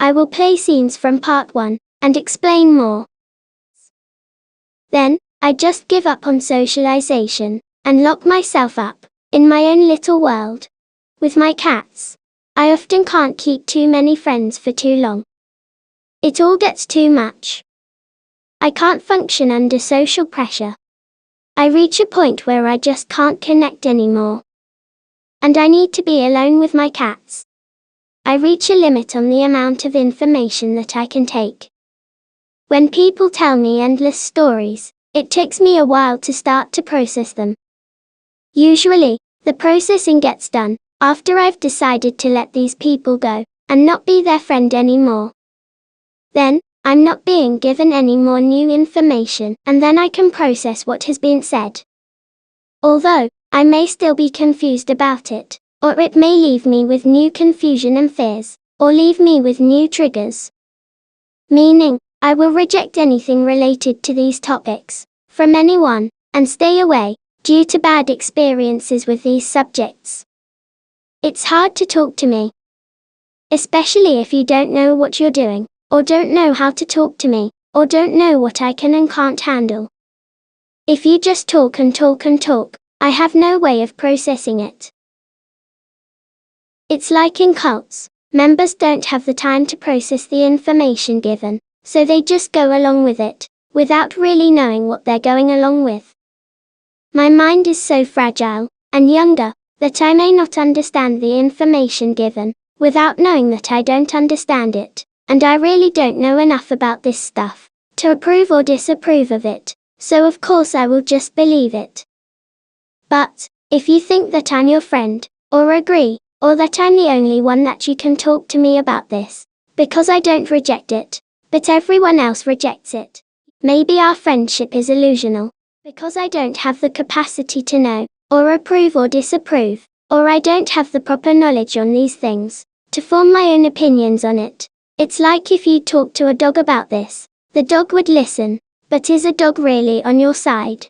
I will play scenes from part 1, and explain more. Then, I just give up on socialization, and lock myself up, in my own little world. With my cats, I often can't keep too many friends for too long. It all gets too much. I can't function under social pressure. I reach a point where I just can't connect anymore. And I need to be alone with my cats. I reach a limit on the amount of information that I can take. When people tell me endless stories, it takes me a while to start to process them. Usually, the processing gets done after I've decided to let these people go, and not be their friend anymore. Then, I'm not being given any more new information, and then I can process what has been said. Although, I may still be confused about it, or it may leave me with new confusion and fears, or leave me with new triggers. Meaning, I will reject anything related to these topics, from anyone, and stay away, due to bad experiences with these subjects. It's hard to talk to me. Especially if you don't know what you're doing, or don't know how to talk to me, or don't know what I can and can't handle. If you just talk and talk and talk, I have no way of processing it. It's like in cults, members don't have the time to process the information given, so they just go along with it, without really knowing what they're going along with. My mind is so fragile, and younger, that I may not understand the information given, without knowing that I don't understand it, and I really don't know enough about this stuff, to approve or disapprove of it, so of course I will just believe it. But, if you think that I'm your friend, or agree, or that I'm the only one that you can talk to me about this, because I don't reject it, but everyone else rejects it, maybe our friendship is illusional, because I don't have the capacity to know, or approve or disapprove, or I don't have the proper knowledge on these things, to form my own opinions on it. It's like if you talk to a dog about this, the dog would listen, but is a dog really on your side?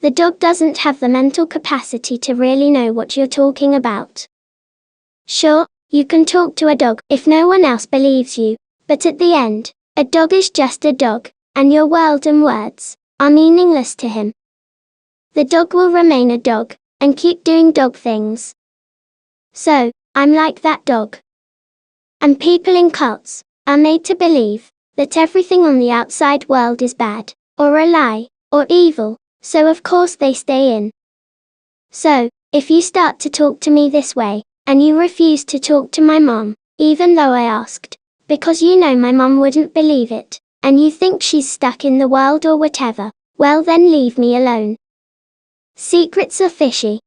The dog doesn't have the mental capacity to really know what you're talking about. Sure, you can talk to a dog if no one else believes you, but at the end, a dog is just a dog, and your world and words are meaningless to him. The dog will remain a dog, and keep doing dog things. So, I'm like that dog. And people in cults are made to believe that everything on the outside world is bad, or a lie, or evil, so of course they stay in. So, if you start to talk to me this way, and you refuse to talk to my mom, even though I asked, because you know my mom wouldn't believe it, and you think she's stuck in the world or whatever, well then leave me alone. Secrets are fishy.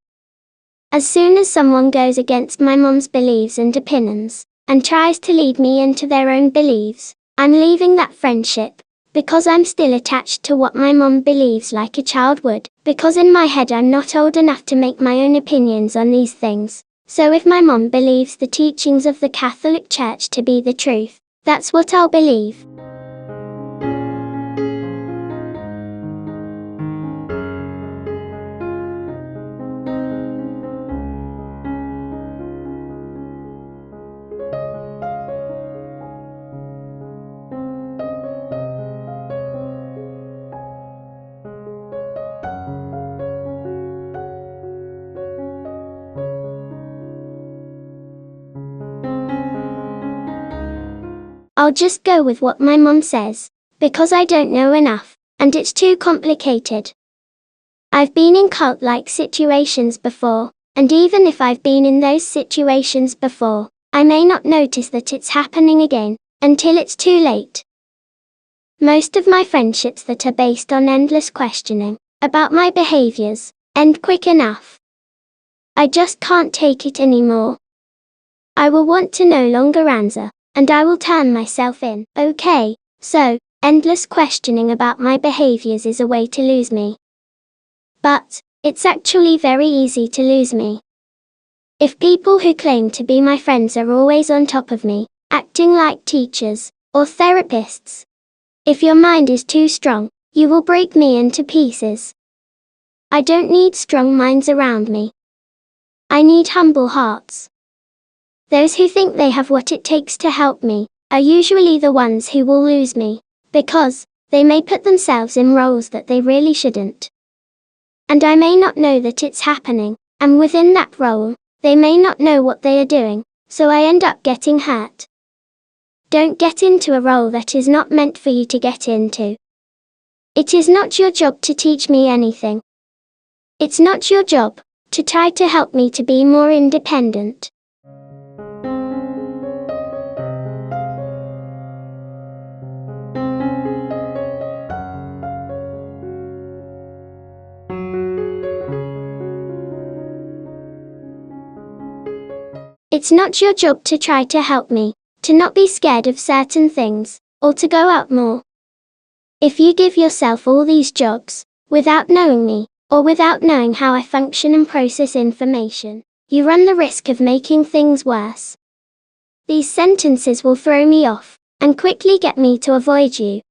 As soon as someone goes against my mom's beliefs and opinions, and tries to lead me into their own beliefs, I'm leaving that friendship, because I'm still attached to what my mom believes like a child would, because in my head I'm not old enough to make my own opinions on these things. So if my mom believes the teachings of the Catholic Church to be the truth, that's what I'll believe. I'll just go with what my mom says, because I don't know enough, and it's too complicated. I've been in cult-like situations before, and even if I've been in those situations before, I may not notice that it's happening again, until it's too late. Most of my friendships that are based on endless questioning about my behaviors end quick enough. I just can't take it anymore. I will want to no longer answer, and I will turn myself in. Okay, so, endless questioning about my behaviors is a way to lose me. But, it's actually very easy to lose me. If people who claim to be my friends are always on top of me, acting like teachers, or therapists, if your mind is too strong, you will break me into pieces. I don't need strong minds around me. I need humble hearts. Those who think they have what it takes to help me, are usually the ones who will lose me, because they may put themselves in roles that they really shouldn't. And I may not know that it's happening, and within that role, they may not know what they are doing, so I end up getting hurt. Don't get into a role that is not meant for you to get into. It is not your job to teach me anything. It's not your job to try to help me to be more independent. It's not your job to try to help me, to not be scared of certain things, or to go out more. If you give yourself all these jobs, without knowing me, or without knowing how I function and process information, you run the risk of making things worse. These sentences will throw me off, and quickly get me to avoid you.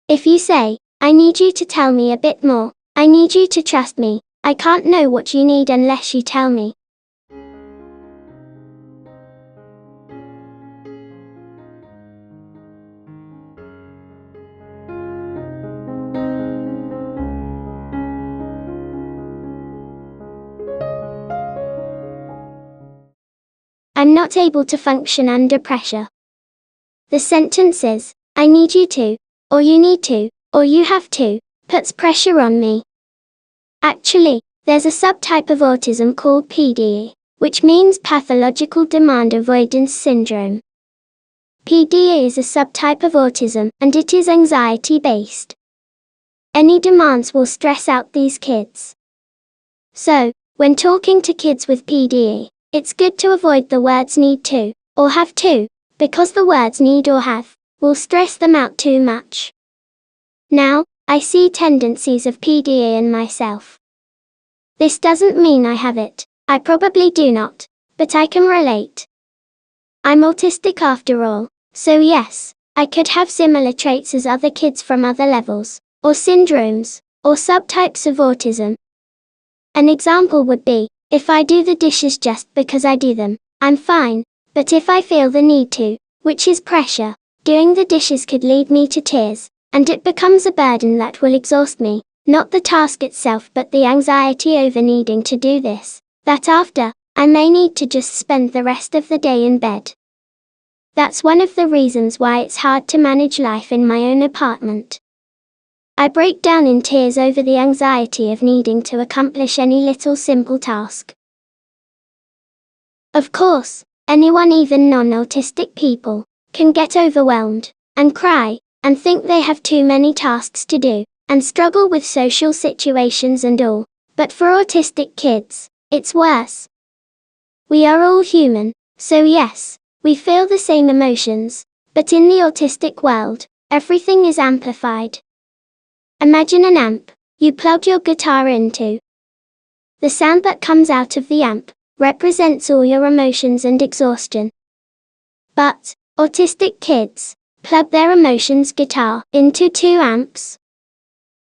If you say, I need you to tell me a bit more, I need you to trust me, I can't know what you need unless you tell me. I'm not able to function under pressure. The sentence is, I need you to, or you need to, or you have to, puts pressure on me. Actually, there's a subtype of autism called PDE, which means Pathological Demand Avoidance Syndrome. PDE is a subtype of autism, and it is anxiety-based. Any demands will stress out these kids. So, when talking to kids with PDE, it's good to avoid the words need to, or have to, because the words need or have will stress them out too much. Now, I see tendencies of PDE in myself. This doesn't mean I have it, I probably do not, but I can relate. I'm autistic after all, so yes, I could have similar traits as other kids from other levels, or syndromes, or subtypes of autism. An example would be, if I do the dishes just because I do them, I'm fine, but if I feel the need to, which is pressure, doing the dishes could lead me to tears, and it becomes a burden that will exhaust me, not the task itself but the anxiety over needing to do this, that after, I may need to just spend the rest of the day in bed. That's one of the reasons why it's hard to manage life in my own apartment. I break down in tears over the anxiety of needing to accomplish any little simple task. Of course, anyone, even non-autistic people, can get overwhelmed, and cry, and think they have too many tasks to do, and struggle with social situations and all, but for autistic kids, it's worse. We are all human, so yes, we feel the same emotions, but in the autistic world, everything is amplified. Imagine an amp you plug your guitar into. The sound that comes out of the amp represents all your emotions and exhaustion. But autistic kids plug their emotions guitar into 2 amps.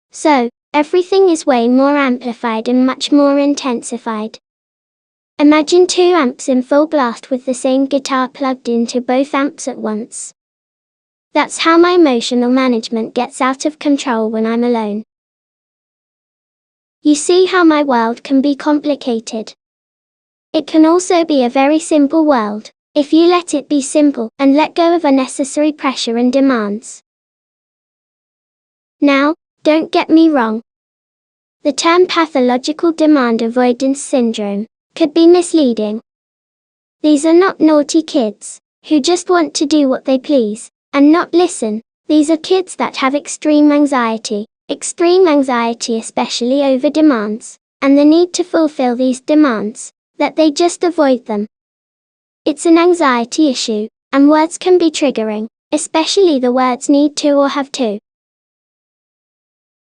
So, everything is way more amplified and much more intensified. Imagine 2 amps in full blast with the same guitar plugged into both amps at once. That's how my emotional management gets out of control when I'm alone. You see how my world can be complicated. It can also be a very simple world, if you let it be simple and let go of unnecessary pressure and demands. Now, don't get me wrong. The term pathological demand avoidance syndrome could be misleading. These are not naughty kids who just want to do what they please and not listen. These are kids that have extreme anxiety especially over demands, and the need to fulfill these demands, that they just avoid them. It's an anxiety issue, and words can be triggering, especially the words need to or have to.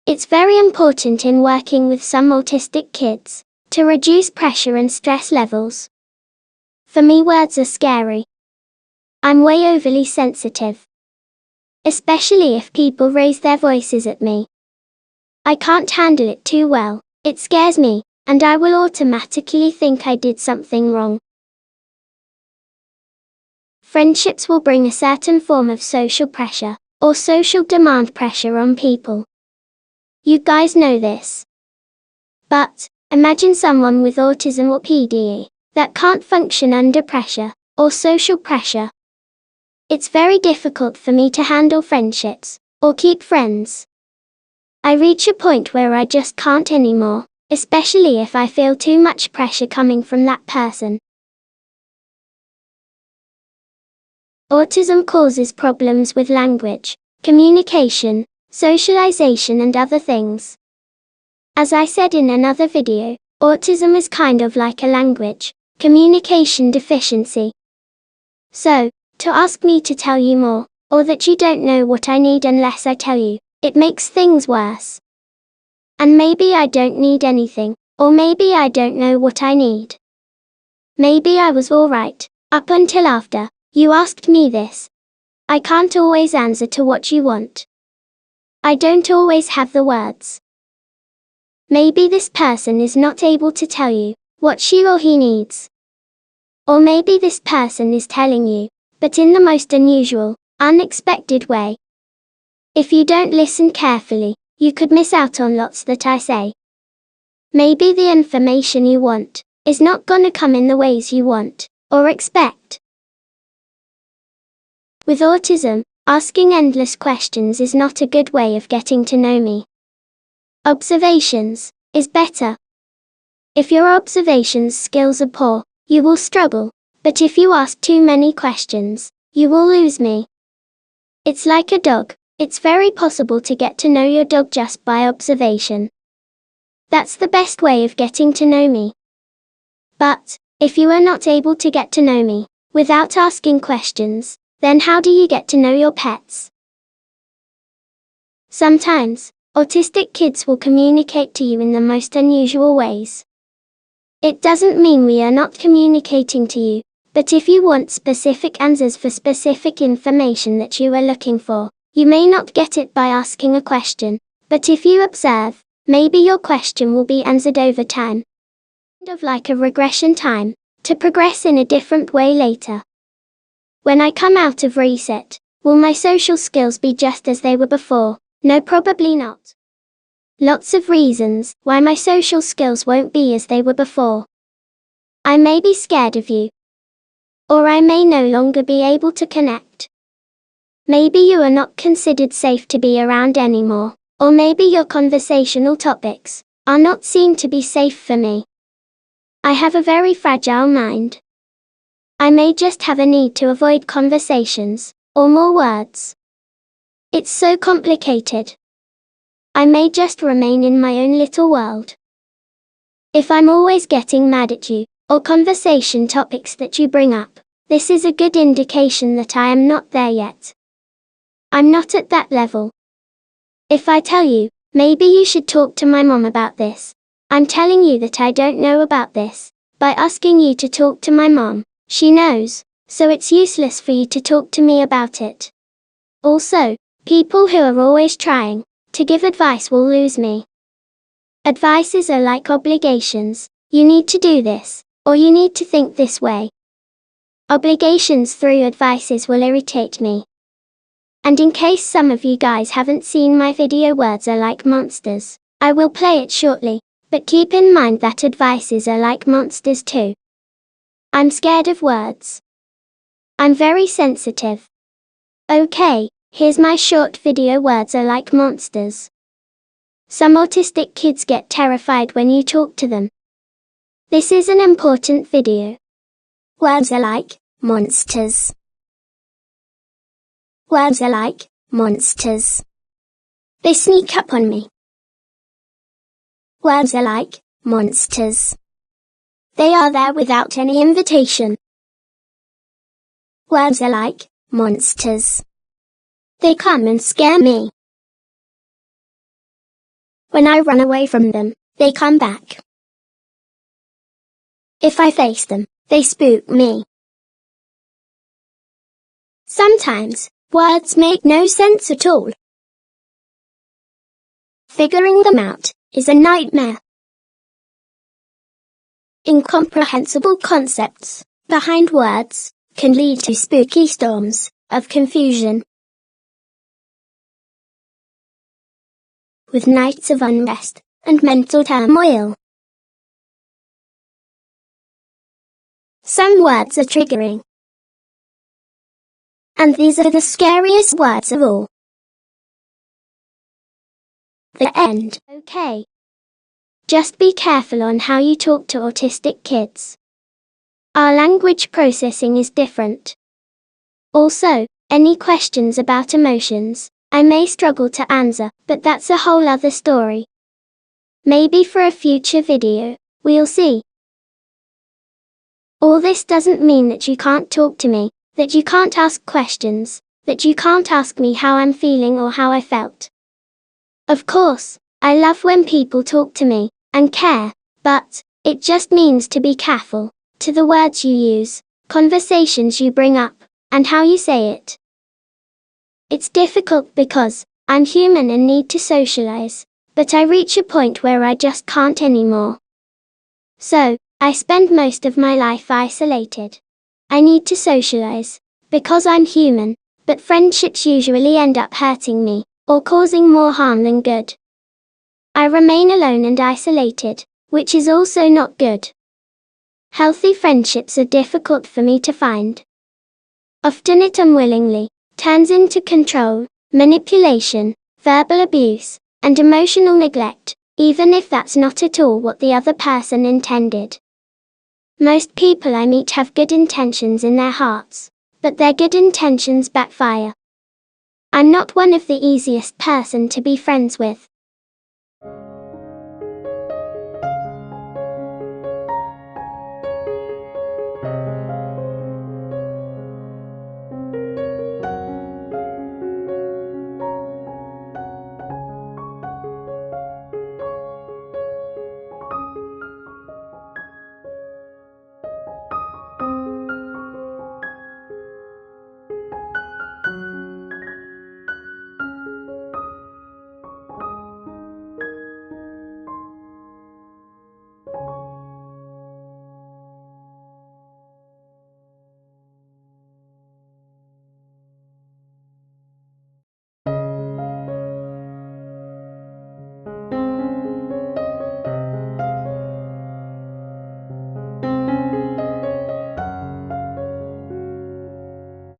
It's very important in working with some autistic kids to reduce pressure and stress levels. For me, words are scary. I'm way overly sensitive. Especially if people raise their voices at me. I can't handle it too well, it scares me, and I will automatically think I did something wrong. Friendships will bring a certain form of social pressure, or social demand pressure on people. You guys know this. But, imagine someone with autism or PDE, that can't function under pressure, or social pressure. It's very difficult for me to handle friendships, or keep friends. I reach a point where I just can't anymore, especially if I feel too much pressure coming from that person. Autism causes problems with language, communication, socialization and other things. As I said in another video, autism is kind of like a language, communication deficiency. So, to ask me to tell you more, or that you don't know what I need unless I tell you, it makes things worse. And maybe I don't need anything, or maybe I don't know what I need. Maybe I was alright, up until after you asked me this. I can't always answer to what you want. I don't always have the words. Maybe this person is not able to tell you what she or he needs. Or maybe this person is telling you, but in the most unusual, unexpected way. If you don't listen carefully, you could miss out on lots that I say. Maybe the information you want is not gonna come in the ways you want or expect. With autism, asking endless questions is not a good way of getting to know me. Observations is better. If your observations skills are poor, you will struggle, but if you ask too many questions, you will lose me. It's like a dog. It's very possible to get to know your dog just by observation. That's the best way of getting to know me. But, if you are not able to get to know me without asking questions, then how do you get to know your pets? Sometimes, autistic kids will communicate to you in the most unusual ways. It doesn't mean we are not communicating to you, but if you want specific answers for specific information that you are looking for, you may not get it by asking a question, but if you observe, maybe your question will be answered over time. Kind of like a regression time, to progress in a different way later. When I come out of reset, will my social skills be just as they were before? No, probably not. Lots of reasons why my social skills won't be as they were before. I may be scared of you. Or I may no longer be able to connect. Maybe you are not considered safe to be around anymore, or maybe your conversational topics are not seen to be safe for me. I have a very fragile mind. I may just have a need to avoid conversations, or more words. It's so complicated. I may just remain in my own little world. If I'm always getting mad at you, or conversation topics that you bring up, this is a good indication that I am not there yet. I'm not at that level. If I tell you, maybe you should talk to my mom about this, I'm telling you that I don't know about this. By asking you to talk to my mom, she knows, so it's useless for you to talk to me about it. Also, people who are always trying to give advice will lose me. Advices are like obligations. You need to do this, or you need to think this way. Obligations through advices will irritate me. And in case some of you guys haven't seen my video Words Are Like Monsters, I will play it shortly, but keep in mind that advices are like monsters too. I'm scared of words. I'm very sensitive. Okay, here's my short video Words Are Like Monsters. Some autistic kids get terrified when you talk to them. This is an important video. Words are like monsters. Words are like monsters. They sneak up on me. Words are like monsters. They are there without any invitation. Words are like monsters. They come and scare me. When I run away from them, they come back. If I face them, they spook me. Sometimes, words make no sense at all. Figuring them out is a nightmare. Incomprehensible concepts behind words can lead to spooky storms of confusion, with nights of unrest and mental turmoil. Some words are triggering, and these are the scariest words of all. The end. Okay. Just be careful on how you talk to autistic kids. Our language processing is different. Also, any questions about emotions, I may struggle to answer, but that's a whole other story. Maybe for a future video, we'll see. All this doesn't mean that you can't talk to me, that you can't ask questions, that you can't ask me how I'm feeling or how I felt. Of course, I love when people talk to me and care, but it just means to be careful to the words you use, conversations you bring up, and how you say it. It's difficult because I'm human and need to socialize, but I reach a point where I just can't anymore. So, I spend most of my life isolated. I need to socialize, because I'm human, but friendships usually end up hurting me, or causing more harm than good. I remain alone and isolated, which is also not good. Healthy friendships are difficult for me to find. Often it unwillingly turns into control, manipulation, verbal abuse, and emotional neglect, even if that's not at all what the other person intended. Most people I meet have good intentions in their hearts, but their good intentions backfire. I'm not one of the easiest person to be friends with.